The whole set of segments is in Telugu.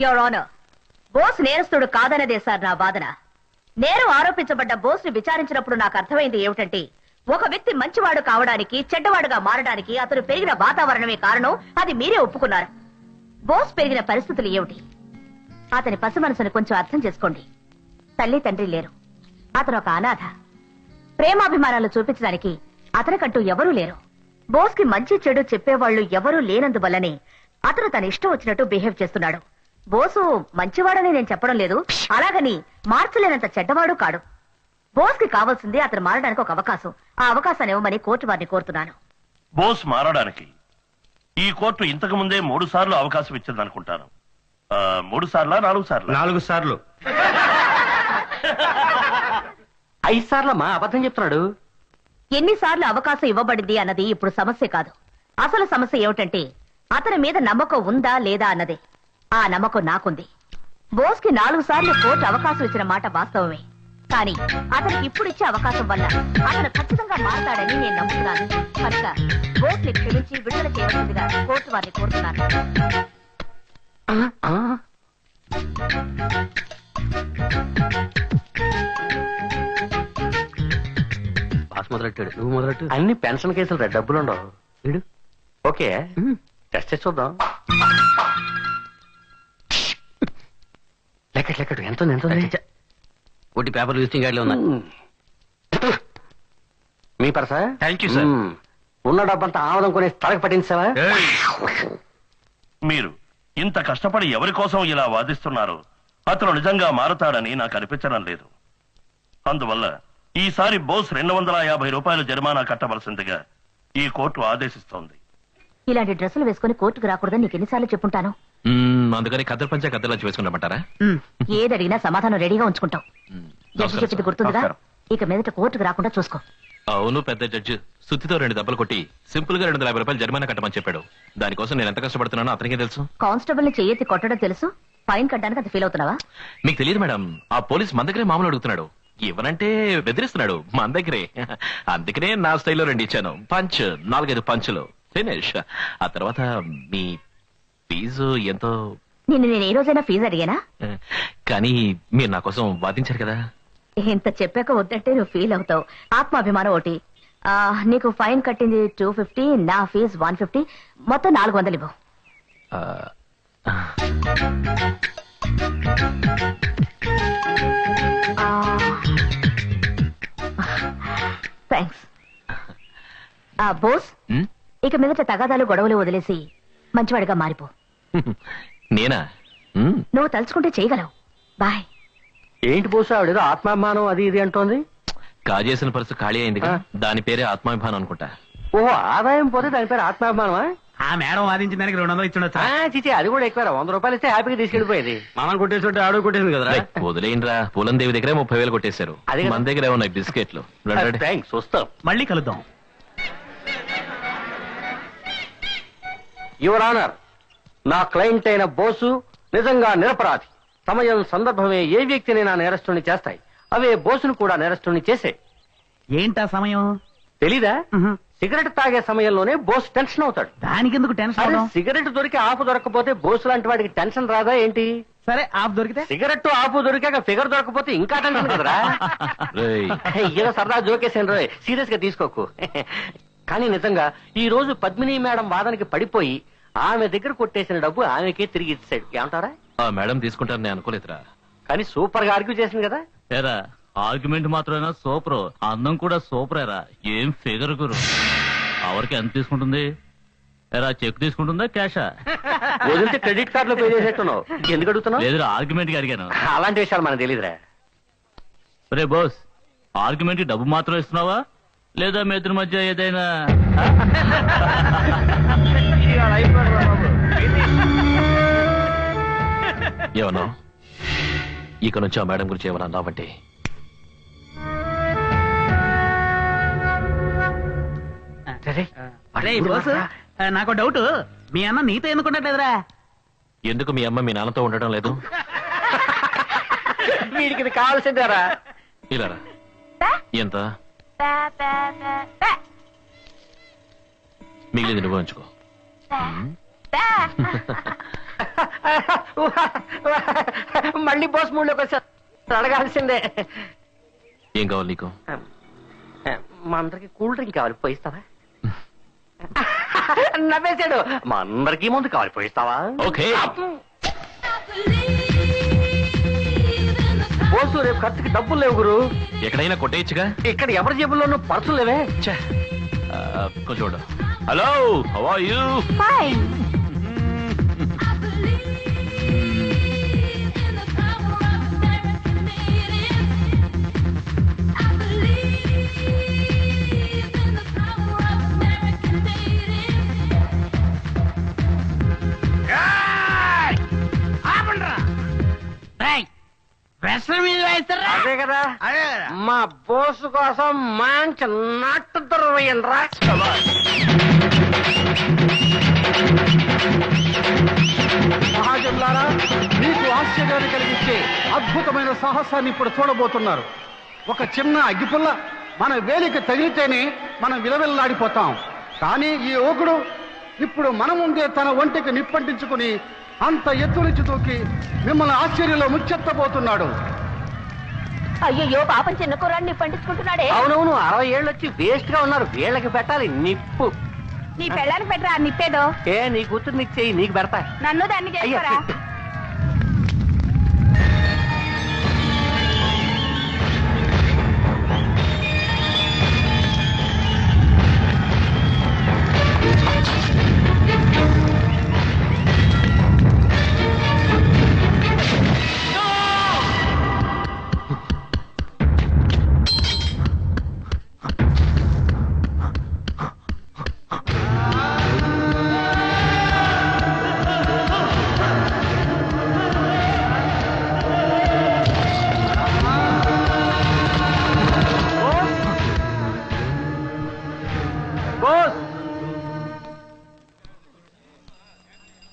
యువర్ ఆనర్, బోస్ నేరస్తుడు కాదన్నదే సార్ నా వాదన. నేరం ఆరోపించబడ్డ బోస్ ని విచారించినప్పుడు నాకు అర్థమైంది ఏమిటంటే, ఒక వ్యక్తి మంచివాడు కావడానికి చెడ్డవాడుగా మారడానికి అతను పెరిగిన వాతావరణమే కారణం. అది మీరే ఒప్పుకున్నారు. బోస్ పెరిగిన పరిస్థితులు ఏమిటి? అతని పసి మనసును కొంచెం అర్థం చేసుకోండి. తల్లి తండ్రి లేరు, అతను ఒక అనాథ. ప్రేమాభిమానాలు చూపించడానికి అతనికంటూ ఎవరూ లేరు. బోస్ కి మంచి చెడు చెప్పేవాళ్లు ఎవరూ లేనందువల్లనే అతను తన ఇష్టం వచ్చినట్టు బిహేవ్ చేస్తున్నాడు. బోసు మంచివాడని నేను చెప్పడం లేదు, అలాగని మార్చలేనంత చెడ్డవాడు కాడు. బోస్ కి కావాల్సింది అతను మారడానికి ఒక అవకాశం. ఆ అవకాశాన్ని ఇవ్వమని కోర్టు వారిని కోరుతున్నాను. బోస్ మారడానికి ఈ కోర్టు ఇంతకు ముందే 3 సార్లు అవకాశం ఇచ్చిందనుకుంటాను. 3 సార్లా 4 సార్లు? 4 సార్లు. 5 సార్లమ్మా, అబద్ధం చెప్తున్నాడు. ఎన్నిసార్లు అవకాశం ఇవ్వబడింది అన్నది ఇప్పుడు సమస్య కాదు. అసలు సమస్య ఏమిటంటే, అతని మీద నమ్మకం ఉందా లేదా అన్నదే. ఆ నమ్మకం నాకుంది. బోస్ కి 4 సార్లు కోర్టు అవకాశం ఇచ్చిన మాట వాస్తవమే. కానీ అతనికి ఇప్పుడు ఇచ్చే అవకాశం వల్ల అతను ఖచ్చితంగా మారతాడని నేను నమ్ముతున్నాను. కనుక బోస్ ని క్షమించి విడుదల చేయవలసిందిగా కోర్టు వారిని కోరుతున్నాను. బాస్ మొదలెట్టాడు, నువ్వు మొదలెట్టు. అన్ని పెన్షన్ కేసులు డబ్బులు ఉండవు. వీడు ఓకే, టెస్ట్ చేసి చూద్దాం. లెక్కడు ఎంత ఒకటి పేపర్ విజిటింగ్ కార్డులో ఉన్నా. మీ పర్సా? Thank you sir. ఉన్న డబ్బంతా ఆమదం కొనే స్థలకు పట్టించావా? మీరు ఇంత కష్టపడి ఎవరి కోసం ఇలా వాదిస్తున్నారు? అతను నిజంగా మారతాడని నాకు అనిపించడం లేదు. అందువల్ల ఈసారి బోస్ 250 రూపాయలు జరిమానా కట్టవలసిందిగా ఈ కోర్టు ఆదేశిస్తోంది. ఇలాంటి డ్రెస్సులు వేసుకుని కోర్టుకు రాకూడదని నీకు ఎన్నిసార్లు చెప్పుంటాను. అందుకని కద్దరు పంచా కద్దరు వేసుకుంటామంటారా? ఏది అడిగినా సమాధానం రెడీగా ఉంచుకుంటాం. జడ్జి చెప్పింది గుర్తుందిగా, ఇక మీదట కోర్టుకు రాకుండా చూసుకో. అవును, పెద్ద జడ్జి సుత్తితో 2 దెబ్బలు కొట్టి సింపుల్ గా 250 రూపాయలు జరిమానా కట్టమని చెప్పాడు. దానికోసం నేను ఎంత కష్టపడుతున్నానో అతనికే తెలుసు. కానిస్టేబుల్ ని చెయ్యెత్తి కొట్టడం తెలుసు, ఫైన్ కట్టడానికి అంత ఫీల్ అవుతున్నావా? మీకు తెలియదు మేడం, ఆ పోలీస్ మన దగ్గరే మామూలు అడుగుతున్నాడు. ఇవ్వనంటే బెదిరిస్తున్నాడు మన దగ్గరే. అందుకనే నా స్టైల్లో 2 ఇచ్చాను. పంచ్ 4-5 పంచులు ఫినిష్. ఆ తర్వాత మీ ఫీజు ఎంతో? నేను ఏ రోజైనా ఫీజు అడిగానా? కానీ మీరు నా కోసం వాదించారు కదా. ఇంత చెప్పాక వద్దంటే నువ్వు ఫీల్ అవుతావు. ఆత్మాభిమానం ఒకటి. నీకు ఫైన్ కట్టింది 250, నా ఫీజు 150, మొత్తం 400 ఇవ్వు. థ్యాంక్స్. బోస్, ఇక మీదట తగాదాలు గొడవలు వదిలేసి మంచివాడిగా మారిపో. నేనా? నువ్వు తలుచుకుంటే చేయగలవు. బాయ్. ఏంటి బోసు ఆవిడేదో ఆత్మాభిమానం అది ఇది అంటోంది? కాజేసిన పర్సు ఖాళీ అయింది, దాని పేరే ఆత్మాభిమానం అనుకుంటా. ఓహో, ఆదాయం పోతే దాని పేరు ఆత్మాభిమానమా? ఆ మేడం వాదించిన దానికి 200 ఇచ్చిండొచ్చా? చిచి, అది కూడా ఎక్కువ. 100 రూపాయలు ఇస్తే హ్యాపీగా తీసుకెళ్ళిపోయేది. మనం కొట్టేస్తుంటే ఆడు కొట్టేసింది కదా. వదిలేయండిరా, పూలందేవి దగ్గరే 30,000 కొట్టేశారు. మన దగ్గర ఉన్నాయి బిస్కెట్లు. థ్యాంక్స్, వస్తాం. మళ్ళీ కలుద్దాం. యువర్ ఆనర్, నా క్లయింట్ అయిన బోసు నిజంగా నిరపరాధి. సమయం సందర్భమే ఏ వ్యక్తినైనా నేరస్తుని చేస్తాయి. అవే బోసును కూడా నేరస్తుని చేసే. ఏంటా సమయం తెలీదా? సిగరెట్ తాగే సమయంలోనే బోస్ టెన్షన్ అవుతాడు. దానికి ఎందుకు టెన్షన్? సిగరెట్ దొరికి ఆపు దొరకపోతే బోసు లాంటి వాడికి టెన్షన్ రాదా ఏంటి? సరే, ఆపు దొరికితే? సిగరెట్ ఆపు దొరికాక ఫిగర్ దొరకపోతే ఇంకా టెన్షన్ కదరా. ఏదో సరదా జోకేసాను రోయ్, సీరియస్ గా తీసుకోకు. కానీ నిజంగా ఈ రోజు పద్మిని మేడం వాదనకి పడిపోయి ఆమె దగ్గర కొట్టేసిన డబ్బు ఆమెకే తిరిగి ఇచ్చాడు. ఏమంటారా? మేడం తీసుకుంటారు, నేను అనుకోలేదురా. కానీ సూపర్ గా ఆర్గ్యూ చేసింది కదా. ఏరా, ఆర్గ్యుమెంట్ మాత్రమేనా సూపర్, అందం కూడా సూపరేరా. ఏం ఫిగర్ గురు. ఎవరికి ఎంత తీసుకుంటుంది? ఏరా, చెక్ తీసుకుంటుందా క్యాషా? వదిలితే క్రెడిట్ కార్డు లో పే చేసేట్టున్నావు. ఎందుకు అడుగుతున్నావు? లేదు, ఆర్గ్యుమెంట్ కి అడిగాను. అలాంటి విషయాలు మనకు తెలియదురా. రే బోస్, ఆర్గ్యుమెంట్ కి డబ్బు మాత్రం ఇస్తున్నావా లేదా మీ ఇద్దరి మధ్య ఏదైనా? ఏమన్నా ఇక నుంచి ఆ మేడం గురించి ఏమన్నా అన్నావంటే నాకు డౌట్, మీ అన్న నీతో ఎందుకుంటలేదురా? ఎందుకు మీ అమ్మ మీ నాన్నతో ఉండడం లేదు? వీడికి ఇది కావాల్సిందేరా. ఇలా ఎంత మిగిలింది నువ్వు ఉంచుకో. మళ్ళీ బోస్ మూడ్లోకి వచ్చా అడగాల్సిందే. ఏం కావాలి నీకు? మా అందరికి కూల్ డ్రింక్ కావాలి, పోయిస్తావా? నవ్వేశాడు. మా అందరికీ ముందు కావాలి, పోయిస్తావా? ఓకే. బోసు రేపు ఖర్చుకి డబ్బులు లేవు గురు. ఎక్కడైనా కొట్టేయచ్చుగా. ఇక్కడ ఎవరి జేబుల్లోనూ పర్సులు లేవే. కొంచెం చూడు. Hello, how are you? అదే కదా, మా బోసు కోసం మంచి నాటు దొరవేయండిరా. మహాజనులారా, మీకు ఆశ్చర్యాన్ని కలిగించే అద్భుతమైన సాహసాన్ని ఇప్పుడు చూడబోతున్నారు. ఒక చిన్న అగ్గిపుల్ల మన వేలికి తగిలితేనే మనం విలవిల్లాడిపోతాం. కానీ ఈ యువకుడు ఇప్పుడు మన ముందే తన ఒంటికి నిప్పంటించుకుని అంత ఎత్తు నుంచి దూకి మిమ్మల్ని ఆశ్చర్యంలో ముచ్చెత్తబోతున్నాడు. అయ్యో పాపం చిన్న కూరాన్ని పండించుకుంటున్నాడే. అవునవును, 60 ఏళ్ళు వచ్చి వేస్ట్ గా ఉన్నారు. వీళ్ళకి పెట్టాలి నిప్పు. నీ పెళ్ళానికి పెట్టరా నిప్పేదో. నీ కూతురు నీకు చెయ్యి, నీకు పెడతా. నన్ను దాన్ని చేసుకోరా.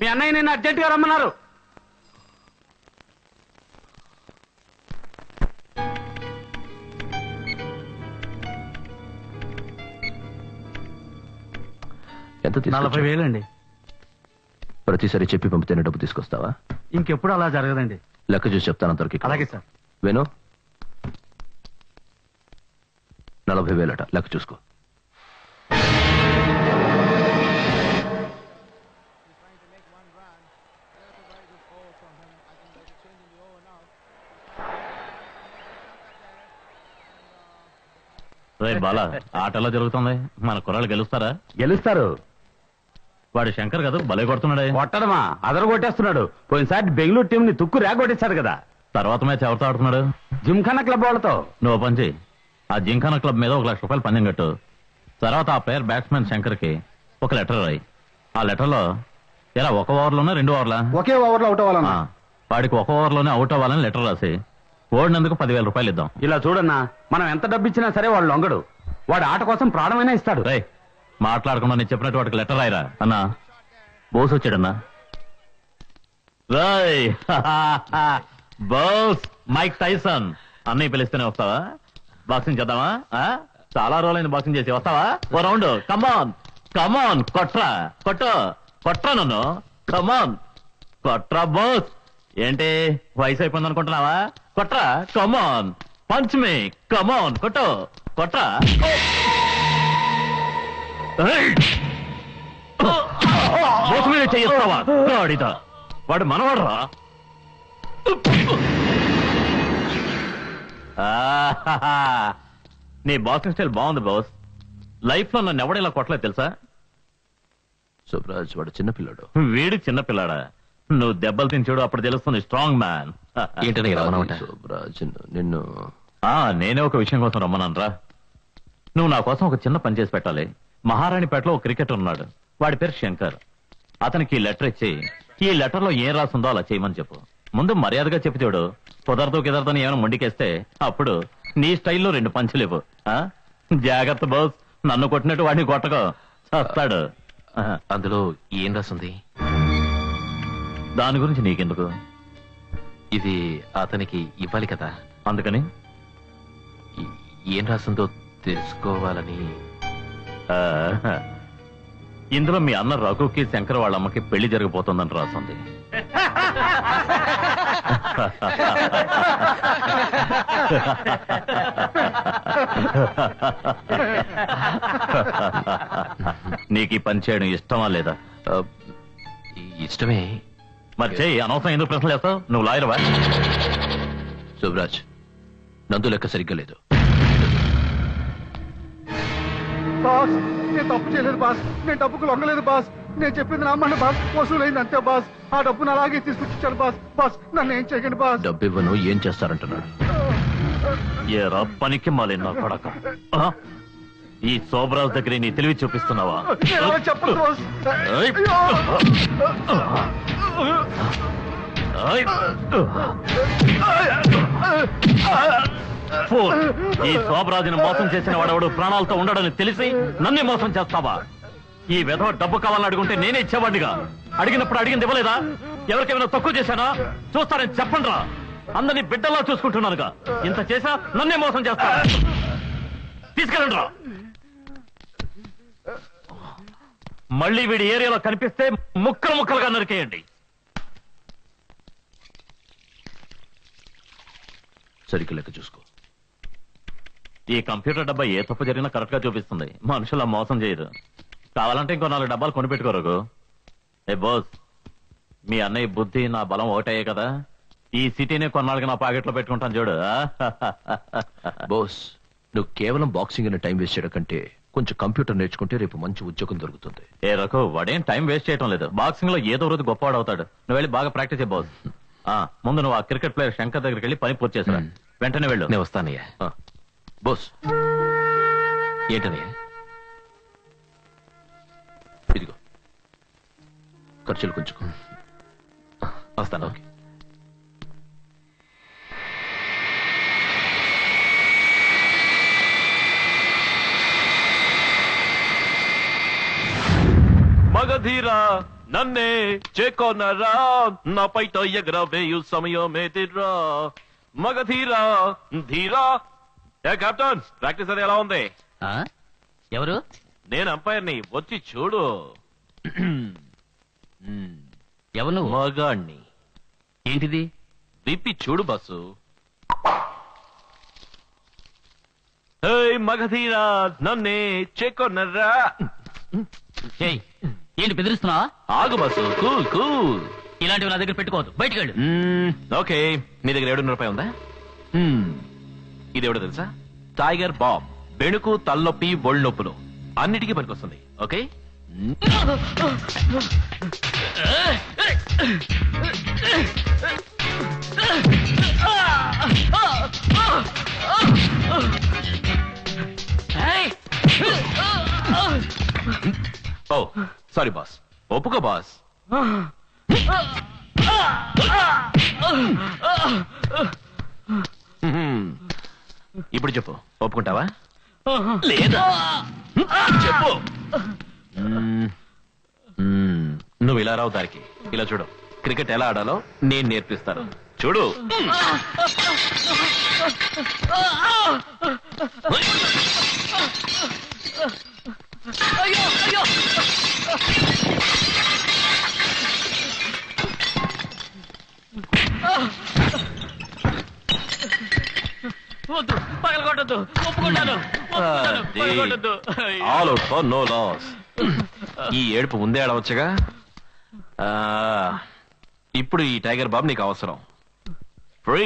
మీ అన్నయ్య నిన్ను అర్జెంటుగా రమ్మన్నారు. ఎంత 40,000 అండి. ప్రతిసారి చెప్పి పంపితేనే డబ్బు తీసుకొస్తావా? ఇంకెప్పుడు అలా జరగదండి. లెక్క చూసి చెప్తాను అందరికి. అలాగే సార్. వేణు, 40,000 లెక్క చూసుకో. రే బాలా, ఆట ఎలా జరుగుతుంది? మన కుర్రాళ్ళు గెలుస్తారా? గెలుస్తారు. వాడు శంకర్ కదా భలే కొడుతున్నాడే. కొట్టడమా, అదరు కొట్టేస్తున్నాడు. పోయినసారి బెంగళూరు టీం ని తుక్కు రేగొట్టేశాడు కదా. తర్వాత మ్యాచ్ ఎవరితో ఆడుతున్నాడు? జిమ్ఖానా క్లబ్ వాళ్ళతో. నువ్వు పని చేయి, ఆ జింకానా క్లబ్ మీద 1,00,000 రూపాయలు పందెం కట్టు. తర్వాత ఆ ప్లేయర్ బ్యాట్స్మెన్ శంకర్ కి ఒక లెటర్ రాయి. ఆ లెటర్ లో ఎలా 1 ఓవర్లోనే 2 ఓవర్లా? ఒకే ఓవర్లో అవుట్ అవ్వాలన్నా. వాడికి 1 ఓవర్లోనే అవుట్ అవ్వాలని లెటర్ రాసి ఓడినందుకు 10,000 రూపాయలు ఇద్దాం. ఇలా చూడన్నా, మనం ఎంత డబ్బు ఇచ్చినా సరే వాడు లొంగడు. వాడు ఆట కోసం ప్రాణమైనా ఇస్తాడు. రే, మాట్లాడకుండా నేను చెప్పినట్టు వాడికి లెటర్ రాయరా. అన్నా, బోస్ వచ్చాడన్నా. రాయ్ బోస్ మైక్ టైసన్ అన్నయ్య పిలిస్తేనే వస్తావా? బాక్సింగ్ చేద్దామా? చాలా రోజులైంది బాక్సింగ్ చేసి. వస్తావా ఓ రౌండ్? కమాన్ కమాన్, కొట్రా కొట్రా నన్ను. కమాన్ కొట్రా బోస్. ఏంటి వయసు అయిపోయింది అనుకుంటున్నావా? కొట్రా, కమాన్ పంచ్ మీ, కమాన్ కొట్రా. బోస్ మీద చెయ్యిస్తావా? గాడిద, వాడు మనవాడరా. నీ బాక్సింగ్ స్టైల్ బాగుంది బాస్. లైఫ్ లో నన్ను ఎవడేలా కొట్టలేదు తెలుసా? సుబ్రాజ్ వాడు చిన్నపిల్లాడు. వీడు చిన్నపిల్లాడా? నువ్వు దెబ్బలు తిని చూడు, అప్పుడు తెలుస్తుంది స్ట్రాంగ్ మ్యాన్. ఏంటనే రమ్మనమాట? సుబ్రాజ్ నిన్ను నేనే ఒక విషయం కోసం రమ్మనరా. నువ్వు నా కోసం ఒక చిన్న పని చేసి పెట్టాలి. మహారాణిపేటలో ఒక క్రికెటర్ ఉన్నాడు, వాడి పేరు శంకర్. అతనికి ఈ లెటర్ ఇచ్చి ఈ లెటర్ లో ఏం రాసిందో అలా చేయమని చెప్పు. ముందు మర్యాదగా చెప్పి చూడు. కుదరదని ఏమైనా మొండికేస్తే అప్పుడు నీ స్టైల్లో 2 పంచులు ఇవ్వు. జాగ్రత్త బాస్, నన్ను కొట్టినట్టు వాడిని కొట్టకో, చస్తాడు. అందులో ఏం రాసింది? దాని గురించి నీకెందుకు? ఇది అతనికి ఇవ్వాలి కదా, అందుకని ఏం రాసిందో తెలుసుకోవాలని. ఇందులో మీ అన్న రఘుకి శంకర్ వాళ్ళ అమ్మకి పెళ్లి జరగబోతోందని రాసింది. నీకు ఈ పని చేయడం ఇష్టమా లేదా? ఇష్టమే. మరి చెయ్యి, అనవసరం ఎందుకు ప్రశ్నలు వేస్తావు? నువ్వు లాయర్వా? శుభరాజ్, నందు లెక్క సరిగ్గా లేదు. బాస్, నేను తప్పు చేయలేదు బాస్. నేను డబ్బుకు లొంగలేదు బాస్. నేను చెప్పింది నమ్మండి బాస్. వసూలైంది అంతే బాస్. ఆ డబ్బును అలాగే తీసుకొచ్చాను బాస్. బాస్, నన్ను ఏం చేయకండి బాస్. డబ్బు ఇవ్వను, ఏం చేస్తారంటున్నాడు? ఏరా పనికి మాలి నా కొడక, ఈ శోభరాజ్ దగ్గర నీ తెలివి చూపిస్తున్నావా? చెప్పండి బాస్. ఏయ్! ఏయ్! ఫోన్. ఈ శోభరాజుని మోసం చేసిన వాడెవడు ప్రాణాలతో ఉండడని తెలిసి నన్నే మోసం చేస్తావా? ఈ విధవ డబ్బు కావాలని అడుగుంటే నేనే ఇచ్చేవాడిగా. అడిగినప్పుడు అడిగింది ఇవ్వలేదా? ఎవరికేమైనా తక్కువ చేశానా? చూస్తారని చెప్పండి రా. అందరినీ బిడ్డల్లా చూసుకుంటున్నానుగా. ఇంత చేసా నన్నే మోసం చేస్తా. తీసుకెళ్ళండి రా. మళ్ళీ వీడి ఏరియాలో కనిపిస్తే ముక్కలు ముక్కలుగా నరికేయండి. సరిగ్గా లెక్క చూసుకో. ఈ కంప్యూటర్ డబ్బా ఏ తప్పు జరిగినా కరెక్ట్ గా చూపిస్తుంది. మనుషుల మోసం చేయదు. కావాలంటే ఇంకో 4 డబ్బాలు కొనిపెట్టుకోరు. ఏ బాస్, మీ అన్నయ్య బుద్ధి నా బలం ఒకటయ్యే కదా. ఈ సిటీనే కొన్నాళ్ళకి నా పాకెట్లో పెట్టుకుంటాను చూడు. బోస్, నువ్వు కేవలం బాక్సింగ్ అనే టైం వేస్ట్ చేయడం కంటే కొంచెం కంప్యూటర్ నేర్చుకుంటే రేపు మంచి ఉద్యోగం దొరుకుతుంది. ఏ రఘు, వాడేం టైం వేస్ట్ చేయడం లేదు. బాక్సింగ్ లో ఏదో రోజు గొప్పవాడు అవుతాడు. నువ్వు వెళ్ళి బాగా ప్రాక్టీస్ చేయ బాస్. ముందు నువ్వు ఆ క్రికెట్ ప్లేయర్ శంకర్ దగ్గరికి వెళ్ళి పని పూర్తి చేసా. వెంటనే వెళ్ళు. నేను వస్తానయ్యా. బోస్, ఏంటనయ్యా? ఇదిగో ఖర్చులు కొంచెం. వస్తాను. ఓకే. మగధీరా నన్నే చేకొనరా, నా పైట ఎగరవేయు సమయమేదిరా. మగధీరా ధీరా. ఏ కెప్టెన్, ప్రాక్టీస్ అది ఎలా ఉంది? ఎవరు? నేను అంపైర్ని, వచ్చి చూడు. ఎవరు నువ్వు? మగాణ్ణి. ఏంటిది? విప్పి చూడు బస్సు. మగధీరా నన్నే చేకొనరా. ఏంటి బెదిరిస్తున్నావా? ఆగు బస్సు, కూల్ కూల్. ఇలాంటివి నా దగ్గర పెట్టుకోవద్దు, బయటికి వెళ్ళు. ఓకే, నీ దగ్గర 700 రూపాయలు ఉందా? ఇదేవిడో తెలుసా? Tiger bomb. బెణుకు, తలనొప్పి, ఒళ్ళు నొప్పులు అన్నిటికీ పనికొస్తుంది. ఓకే. ఓ సారీ బాస్. ఒప్పుకో బాస్. ఇప్పుడు చెప్పు, ఒప్పుకుంటావా లేదా? చెప్పు. నువ్వు ఇలా రావు దారికి. ఇలా చూడు, క్రికెట్ ఎలా ఆడాలో నేను నేర్పిస్తాను. చూడు. వద్దు, పగలగొట్టద్దు. ఒప్పుకుంటాను. All out for no loss. ఈ ఏడుపు ముందే ఆడవచ్చుగా. ఇప్పుడు ఈ టైగర్ బాబు నీకు అవసరం. ఫ్రీ.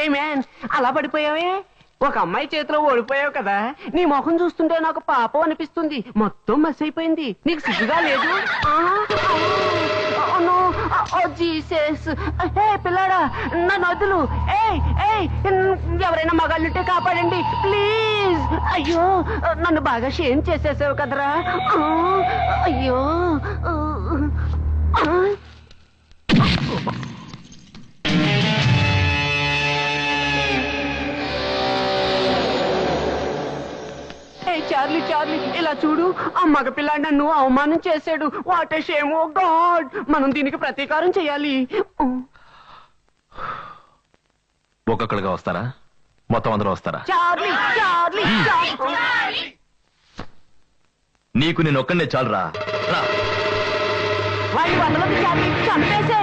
ఏ మ్యాన్ అలా పడిపోయావే? ఒక అమ్మాయి చేతిలో ఓడిపోయావు కదా, నీ ముఖం చూస్తుంటే నాకు పాపం అనిపిస్తుంది. మొత్తం మస్ అయిపోయింది. నీకు సిగ్గుగా లేదు? జీసస్, పిల్లాడా నన్ను వదులు. ఎవరైనా మగాళ్ళుంటే కాపాడండి ప్లీజ్. అయ్యో నన్ను బాగా షేమ్ చేసేసావు కదరా. అయ్యో చార్లీ చార్లీ ఇలా చూడు, ఆ మగపిల్లాడు నన్ను అవమానం చేశాడు. What a shame, oh God. మనం దీనికి ప్రతీకారం చేయాలి. ఒక్కొక్కడిగా వస్తారా, మొత్తం అందరూ వస్తారా? చార్లీ చార్లీ నీకు నేను ఒక్కడే చాలురా. వాడి వదలదు చార్లీ, చంపేసే.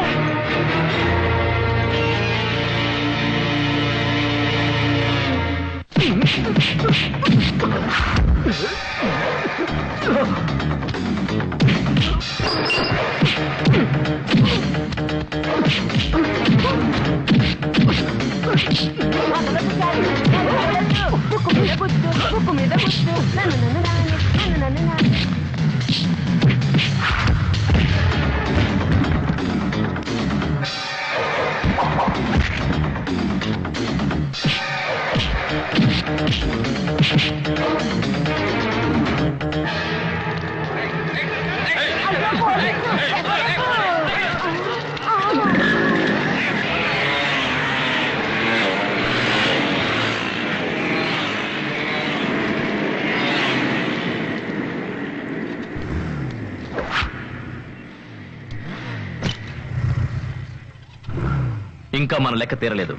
ఇంకా మన లెక్క తీరలేదు,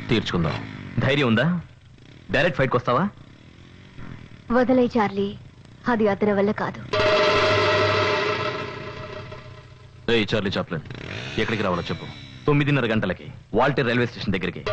తీర్చుకుందాం. ధైర్యం ఉందా? డైరెక్ట్ ఫైట్కి వస్తావా? వదలే చార్లీ, అది అతని వల్ల కాదు. ఏయ్ చార్లీ చాప్లిన్, ఎక్కడికి రావాలో చెప్పు. 9:30 గంటలకి వాల్టర్ రైల్వే స్టేషన్ దగ్గరికి.